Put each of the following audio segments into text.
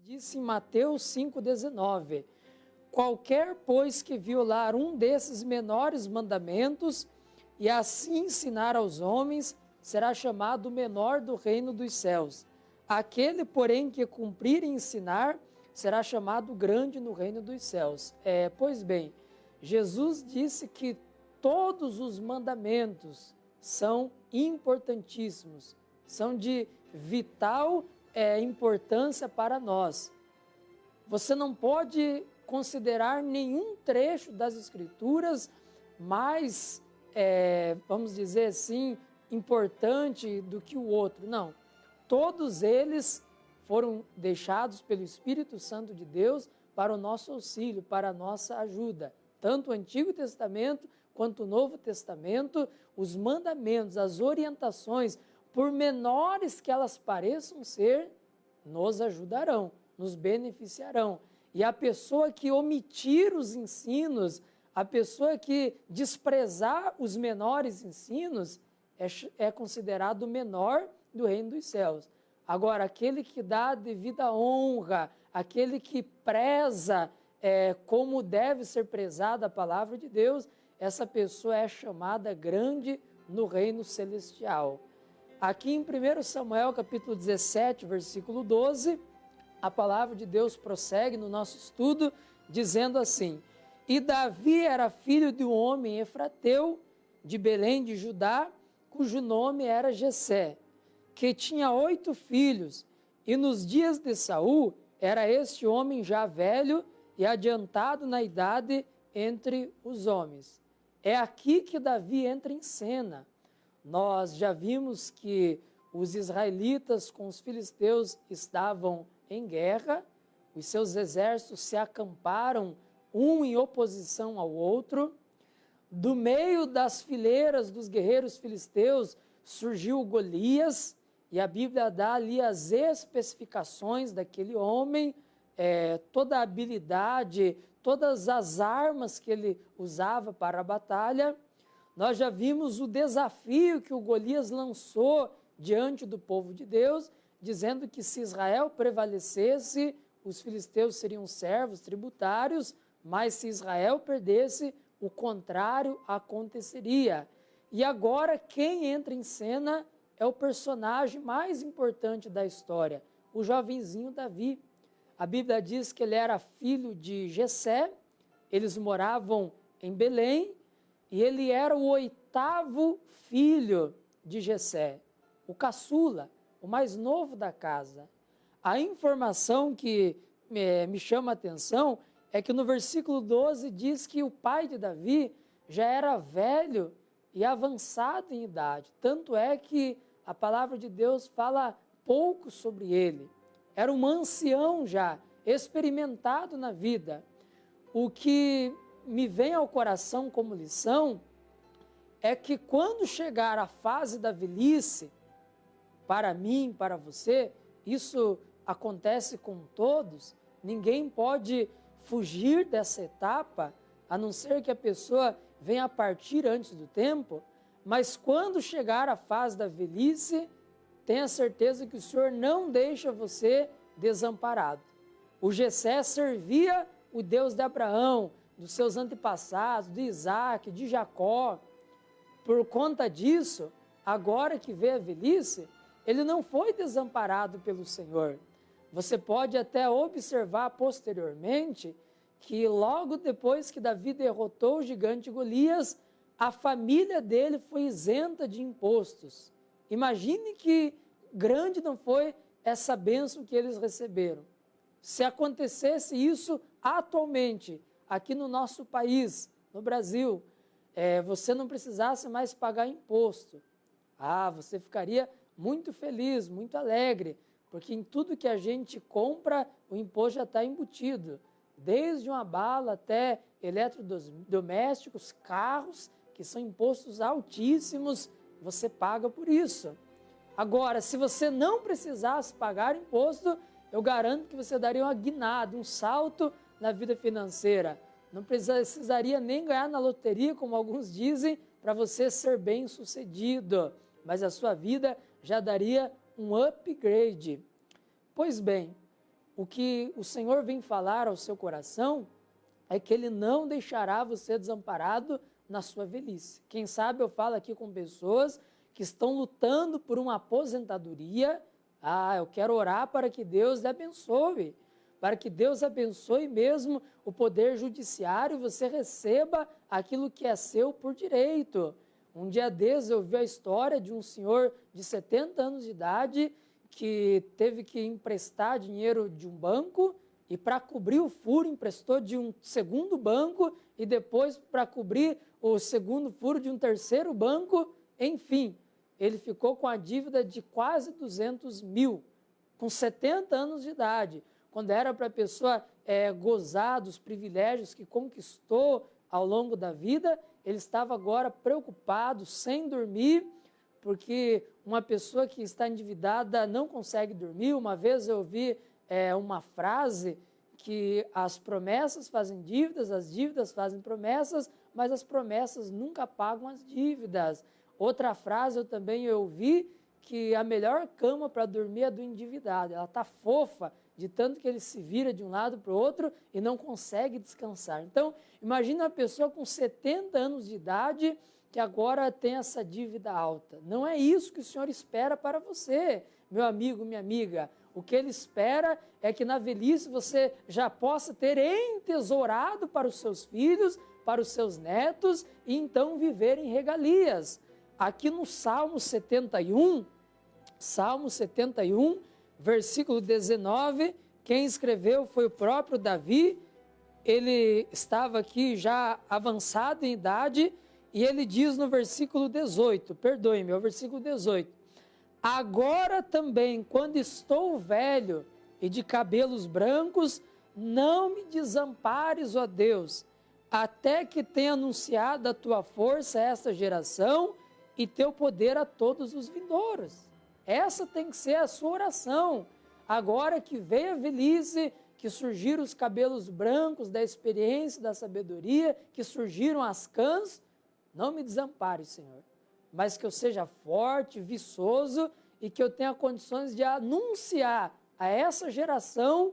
disse em Mateus 5,19: qualquer, pois, que violar um desses menores mandamentos e assim ensinar aos homens, será chamado menor do reino dos céus. Aquele, porém, que cumprir e ensinar, será chamado grande no reino dos céus. Pois bem, Jesus disse que todos os mandamentos são importantíssimos, são de vital importância para nós. Você não pode considerar nenhum trecho das Escrituras mais, vamos dizer assim, importante do que o outro. Não, todos eles foram deixados pelo Espírito Santo de Deus para o nosso auxílio, para a nossa ajuda. Tanto o Antigo Testamento quanto o Novo Testamento, os mandamentos, as orientações, por menores que elas pareçam ser, nos ajudarão, nos beneficiarão. E a pessoa que omitir os ensinos, a pessoa que desprezar os menores ensinos, é considerado menor do reino dos céus. Agora, aquele que dá a devida honra, aquele que preza como deve ser prezada a palavra de Deus, essa pessoa é chamada grande no reino celestial. Aqui em 1 Samuel, capítulo 17, versículo 12, a palavra de Deus prossegue no nosso estudo, dizendo assim: e Davi era filho de um homem efrateu, de Belém de Judá, cujo nome era Jessé, que tinha 8 filhos, e nos dias de Saul era este homem já velho e adiantado na idade entre os homens. É aqui que Davi entra em cena. Nós já vimos que os israelitas com os filisteus estavam em guerra, os seus exércitos se acamparam um em oposição ao outro. Do meio das fileiras dos guerreiros filisteus surgiu Golias, e a Bíblia dá ali as especificações daquele homem, toda a habilidade, todas as armas que ele usava para a batalha. Nós já vimos o desafio que o Golias lançou diante do povo de Deus, dizendo que se Israel prevalecesse, os filisteus seriam servos tributários, mas se Israel perdesse, o contrário aconteceria. E agora quem entra em cena é o personagem mais importante da história, o jovenzinho Davi. A Bíblia diz que ele era filho de Jessé, eles moravam em Belém, e ele era o 8º filho de Jessé, o caçula, o mais novo da casa. A informação que me chama a atenção é que no versículo 12 diz que o pai de Davi já era velho e avançado em idade. Tanto é que a palavra de Deus fala pouco sobre ele. Era um ancião já, experimentado na vida. O que me vem ao coração como lição é que quando chegar a fase da velhice, para mim, para você, isso acontece com todos, ninguém pode fugir dessa etapa, a não ser que a pessoa venha a partir antes do tempo, mas quando chegar a fase da velhice, tenha certeza que o Senhor não deixa você desamparado. O Jessé servia o Deus de Abraão, dos seus antepassados, de Isaac, de Jacó. Por conta disso, agora que veio a velhice, ele não foi desamparado pelo Senhor. Você pode até observar posteriormente que logo depois que Davi derrotou o gigante Golias, a família dele foi isenta de impostos. Imagine que grande não foi essa bênção que eles receberam. Se acontecesse isso atualmente, aqui no nosso país, no Brasil, você não precisasse mais pagar imposto. Você ficaria muito feliz, muito alegre, porque em tudo que a gente compra, o imposto já está embutido. Desde uma bala até eletrodomésticos, carros, que são impostos altíssimos, você paga por isso. Agora, se você não precisasse pagar imposto, eu garanto que você daria uma guinada, um salto na vida financeira. Não precisaria nem ganhar na loteria, como alguns dizem, para você ser bem-sucedido. Mas a sua vida já daria um upgrade. Pois bem, o que o Senhor vem falar ao seu coração é que Ele não deixará você desamparado na sua velhice. Quem sabe eu falo aqui com pessoas que estão lutando por uma aposentadoria. Eu quero orar para que Deus lhe abençoe, para que Deus abençoe mesmo o poder judiciário e você receba aquilo que é seu por direito. Um dia desses eu vi a história de um senhor de 70 anos de idade que teve que emprestar dinheiro de um banco e para cobrir o furo emprestou de um segundo banco e depois para cobrir o segundo furo de um terceiro banco. Enfim, ele ficou com a dívida de quase 200 mil, com 70 anos de idade, quando era para a pessoa gozar dos privilégios que conquistou ao longo da vida. Ele estava agora preocupado, sem dormir, porque uma pessoa que está endividada não consegue dormir. Uma vez eu vi uma frase que as promessas fazem dívidas, as dívidas fazem promessas, mas as promessas nunca pagam as dívidas. Outra frase eu também ouvi, que a melhor cama para dormir é do endividado. Ela está fofa, de tanto que ele se vira de um lado para o outro e não consegue descansar. Então, imagina uma pessoa com 70 anos de idade que agora tem essa dívida alta. Não é isso que o Senhor espera para você, meu amigo, minha amiga. O que Ele espera é que na velhice você já possa ter entesourado para os seus filhos, para os seus netos, e então viver em regalias. Aqui no Salmo 71, versículo 19, quem escreveu foi o próprio Davi. Ele estava aqui já avançado em idade, e ele diz no versículo 18, perdoe-me, é o versículo 18: agora também, quando estou velho e de cabelos brancos, não me desampares, ó Deus, até que tenha anunciado a tua força a esta geração e teu poder a todos os vindouros. Essa tem que ser a sua oração. Agora que veio a velhice, que surgiram os cabelos brancos da experiência, da sabedoria, que surgiram as cãs, não me desampare, Senhor, mas que eu seja forte, viçoso e que eu tenha condições de anunciar a essa geração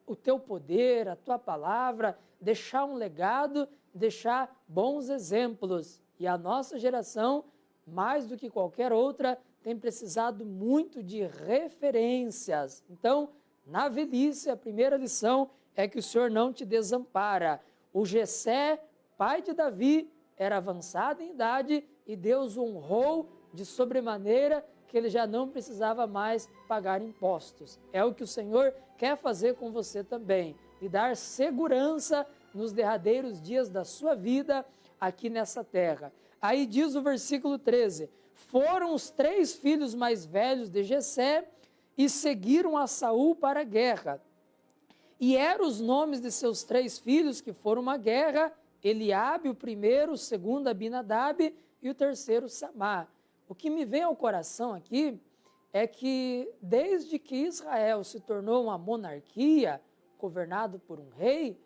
o teu poder, a tua palavra, deixar um legado, deixar bons exemplos. E a nossa geração, mais do que qualquer outra, tem precisado muito de referências. Então, na velhice, a primeira lição é que o Senhor não te desampara. O Jessé, pai de Davi, era avançado em idade e Deus o honrou de sobremaneira que ele já não precisava mais pagar impostos. É o que o Senhor quer fazer com você também, lhe dar segurança nos derradeiros dias da sua vida aqui nessa terra. Aí diz o versículo 13, foram os 3 filhos mais velhos de Jessé e seguiram a Saul para a guerra. E eram os nomes de seus 3 filhos que foram à guerra: Eliabe, o primeiro, o segundo, Abinadab, e o terceiro, Samá. O que me vem ao coração aqui é que desde que Israel se tornou uma monarquia, governado por um rei,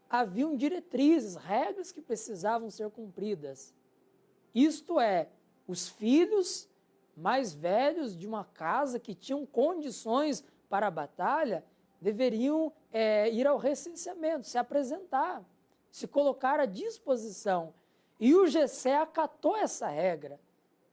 haviam diretrizes, regras que precisavam ser cumpridas. Isto é, os filhos mais velhos de uma casa que tinham condições para a batalha deveriam ir ao recenseamento, se apresentar, se colocar à disposição. E o Jessé acatou essa regra.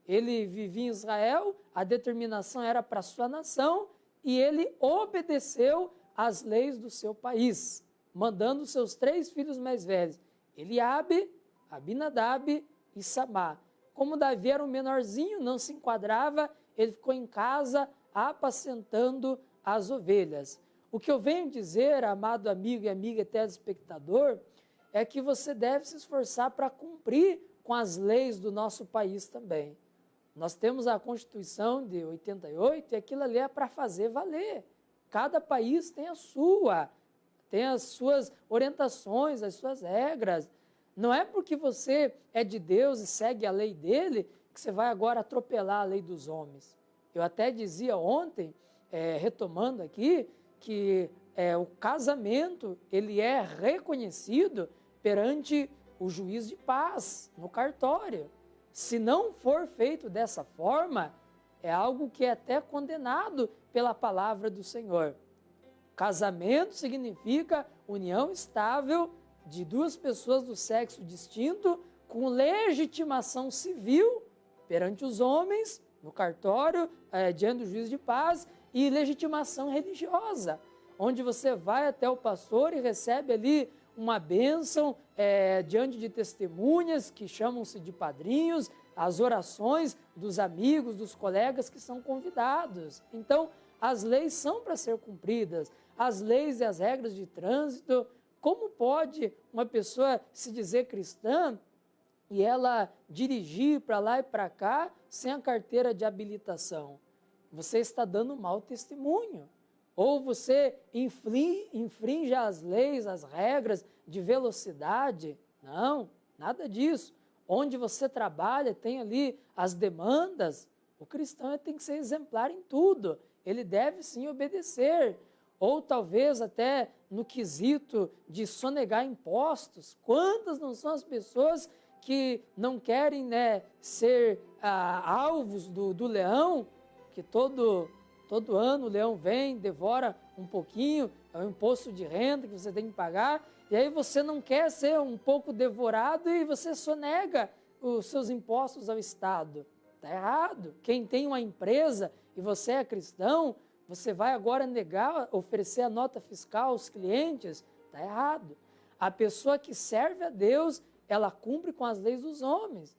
Ele vivia em Israel, a determinação era para a sua nação, e ele obedeceu às leis do seu país, mandando seus 3 filhos mais velhos, Eliabe, Abinadab e Samá. Como Davi era um menorzinho, não se enquadrava, ele ficou em casa apacentando as ovelhas. O que eu venho dizer, amado amigo e amiga telespectador, é que você deve se esforçar para cumprir com as leis do nosso país também. Nós temos a Constituição de 88 e aquilo ali é para fazer valer. Cada país tem a sua, tem as suas orientações, as suas regras. Não é porque você é de Deus e segue a lei dele que você vai agora atropelar a lei dos homens. Eu até dizia ontem, retomando aqui, que o casamento ele é reconhecido perante o juiz de paz, no cartório. Se não for feito dessa forma, é algo que é até condenado pela palavra do Senhor. Casamento significa união estável de duas pessoas do sexo distinto com legitimação civil perante os homens, no cartório, diante do juiz de paz, e legitimação religiosa, onde você vai até o pastor e recebe ali uma bênção diante de testemunhas que chamam-se de padrinhos, as orações dos amigos, dos colegas que são convidados. Então, as leis são para ser cumpridas, as leis e as regras de trânsito. Como pode uma pessoa se dizer cristã e ela dirigir para lá e para cá sem a carteira de habilitação? Você está dando mau testemunho. Ou você infringe as leis, as regras de velocidade. Não, nada disso. Onde você trabalha, tem ali as demandas. O cristão tem que ser exemplar em tudo. Ele deve sim obedecer. Ou talvez até no quesito de sonegar impostos. Quantas não são as pessoas que não querem, ser alvos do leão, que todo ano o leão vem, devora um pouquinho, é o imposto de renda que você tem que pagar, e aí você não quer ser um pouco devorado e você sonega os seus impostos ao Estado. Está errado. Quem tem uma empresa e você é cristão, você vai agora negar, oferecer a nota fiscal aos clientes? Está errado. A pessoa que serve a Deus, ela cumpre com as leis dos homens.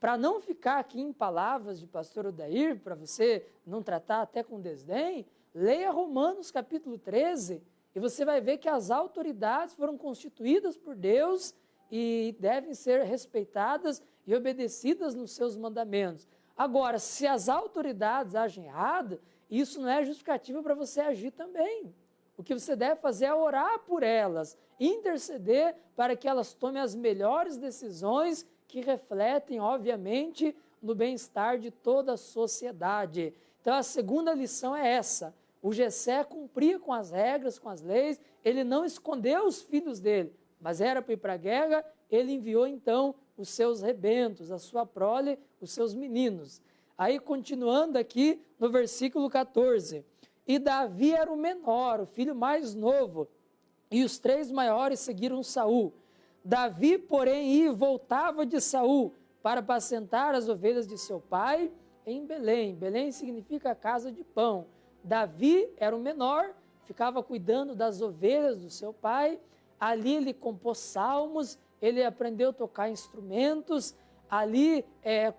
Para não ficar aqui em palavras de pastor Odair, para você não tratar até com desdém, leia Romanos capítulo 13 e você vai ver que as autoridades foram constituídas por Deus e devem ser respeitadas e obedecidas nos seus mandamentos. Agora, se as autoridades agem errado, isso não é justificativa para você agir também. O que você deve fazer é orar por elas, interceder para que elas tomem as melhores decisões que refletem, obviamente, no bem-estar de toda a sociedade. Então, a segunda lição é essa. O Jessé cumpria com as regras, com as leis, ele não escondeu os filhos dele, mas era para ir para a guerra, ele enviou, então, os seus rebentos, a sua prole, os seus meninos. Aí, continuando aqui no versículo 14. E Davi era o menor, o filho mais novo, e os 3 maiores seguiram Saul. Davi, porém, ia e voltava de Saul para apacentar as ovelhas de seu pai em Belém. Belém significa casa de pão. Davi era o menor, ficava cuidando das ovelhas do seu pai. Ali ele compôs salmos, ele aprendeu a tocar instrumentos. Ali,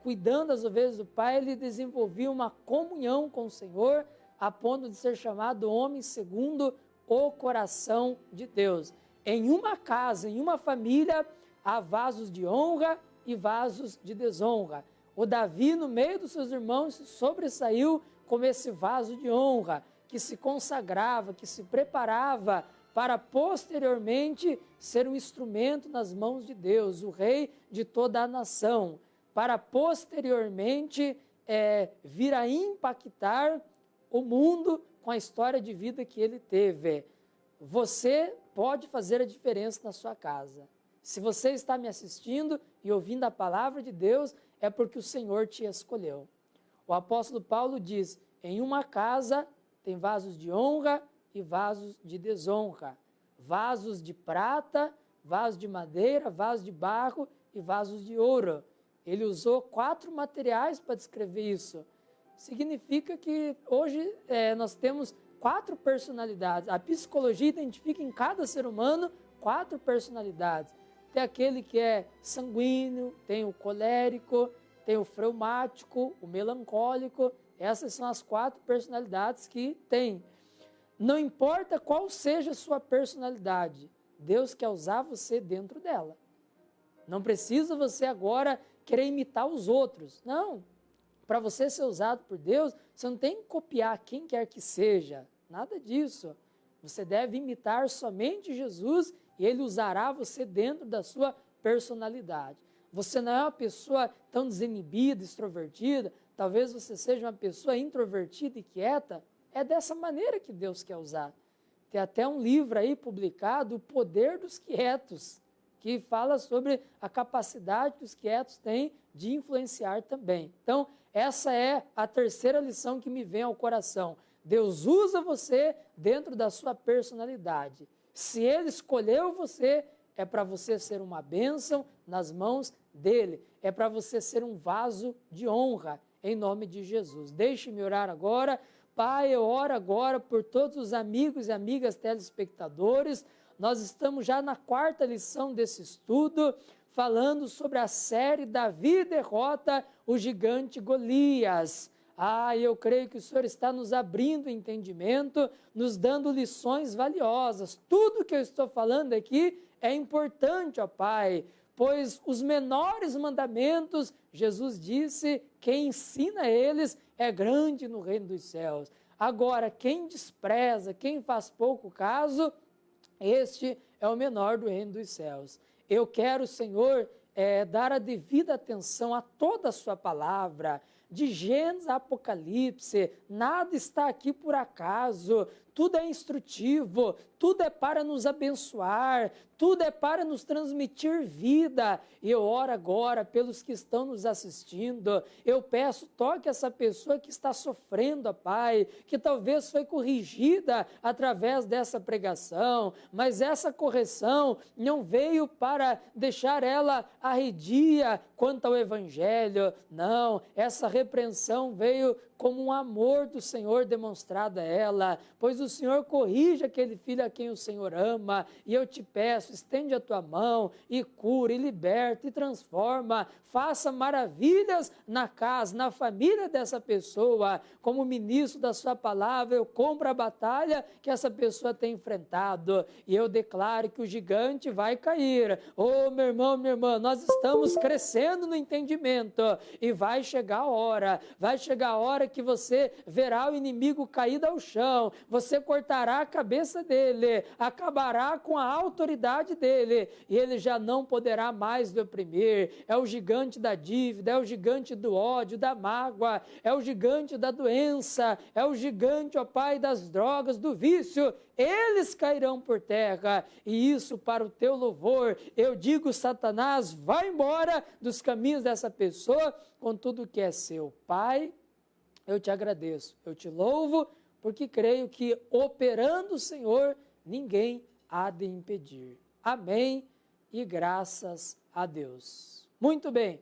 cuidando das ovelhas do pai, ele desenvolvia uma comunhão com o Senhor, a ponto de ser chamado homem segundo o coração de Deus. Em uma casa, em uma família, há vasos de honra e vasos de desonra. O Davi, no meio dos seus irmãos, sobressaiu como esse vaso de honra, que se consagrava, que se preparava para posteriormente ser um instrumento nas mãos de Deus, o rei de toda a nação, para posteriormente vir a impactar o mundo com a história de vida que ele teve. Você pode fazer a diferença na sua casa. Se você está me assistindo e ouvindo a palavra de Deus, é porque o Senhor te escolheu. O apóstolo Paulo diz, em uma casa tem vasos de honra e vasos de desonra, vasos de prata, vasos de madeira, vasos de barro e vasos de ouro. Ele usou 4 materiais para descrever isso. Significa que hoje nós temos 4 personalidades. A psicologia identifica em cada ser humano 4 personalidades. Tem aquele que é sanguíneo, tem o colérico, tem o fleumático, o melancólico. Essas são as 4 personalidades que tem. Não importa qual seja a sua personalidade, Deus quer usar você dentro dela. Não precisa você agora querer imitar os outros. Não. Para você ser usado por Deus, você não tem que copiar quem quer que seja. Nada disso. Você deve imitar somente Jesus e Ele usará você dentro da sua personalidade. Você não é uma pessoa tão desinibida, extrovertida. Talvez você seja uma pessoa introvertida e quieta. É dessa maneira que Deus quer usar. Tem até um livro aí publicado, O Poder dos Quietos, que fala sobre a capacidade que os quietos têm de influenciar também. Então, essa é a terceira lição que me vem ao coração. Deus usa você dentro da sua personalidade. Se Ele escolheu você, é para você ser uma bênção nas mãos dEle. É para você ser um vaso de honra, em nome de Jesus. Deixe-me orar agora. Pai, eu oro agora por todos os amigos e amigas telespectadores. Nós estamos já na 4ª lição desse estudo, falando sobre a série Davi derrota o gigante Golias. Eu creio que o Senhor está nos abrindo entendimento, nos dando lições valiosas. Tudo que eu estou falando aqui é importante, ó Pai, pois os menores mandamentos, Jesus disse, quem ensina eles é grande no reino dos céus. Agora, quem despreza, quem faz pouco caso, este é o menor do reino dos céus. Eu quero, Senhor, dar a devida atenção a toda a sua palavra, de Gênesis a Apocalipse. Nada está aqui por acaso, tudo é instrutivo, tudo é para nos abençoar, tudo é para nos transmitir vida. E eu oro agora pelos que estão nos assistindo. Eu peço, toque essa pessoa que está sofrendo, ó Pai, que talvez foi corrigida através dessa pregação, mas essa correção não veio para deixar ela arredia quanto ao Evangelho. Não, essa repreensão veio como um amor do Senhor demonstrado a ela, pois o Senhor corrige aquele filho a quem o Senhor ama, e eu te peço, estende a tua mão e cura, e liberta, e transforma, faça maravilhas na casa, na família dessa pessoa. Como ministro da sua palavra, eu compro a batalha que essa pessoa tem enfrentado, e eu declaro que o gigante vai cair. Meu irmão, minha irmã, nós estamos crescendo no entendimento, e vai chegar a hora que você verá o inimigo caído ao chão, você cortará a cabeça dele, acabará com a autoridade dele, e ele já não poderá mais lhe oprimir. É o gigante da dívida, é o gigante do ódio, da mágoa, é o gigante da doença, é o gigante, ó Pai, das drogas, do vício. Eles cairão por terra, e isso para o teu louvor. Eu digo, Satanás, vai embora dos caminhos dessa pessoa com tudo que é seu. Pai, eu te agradeço, eu te louvo, porque creio que operando o Senhor, ninguém há de impedir. Amém e graças a Deus. Muito bem.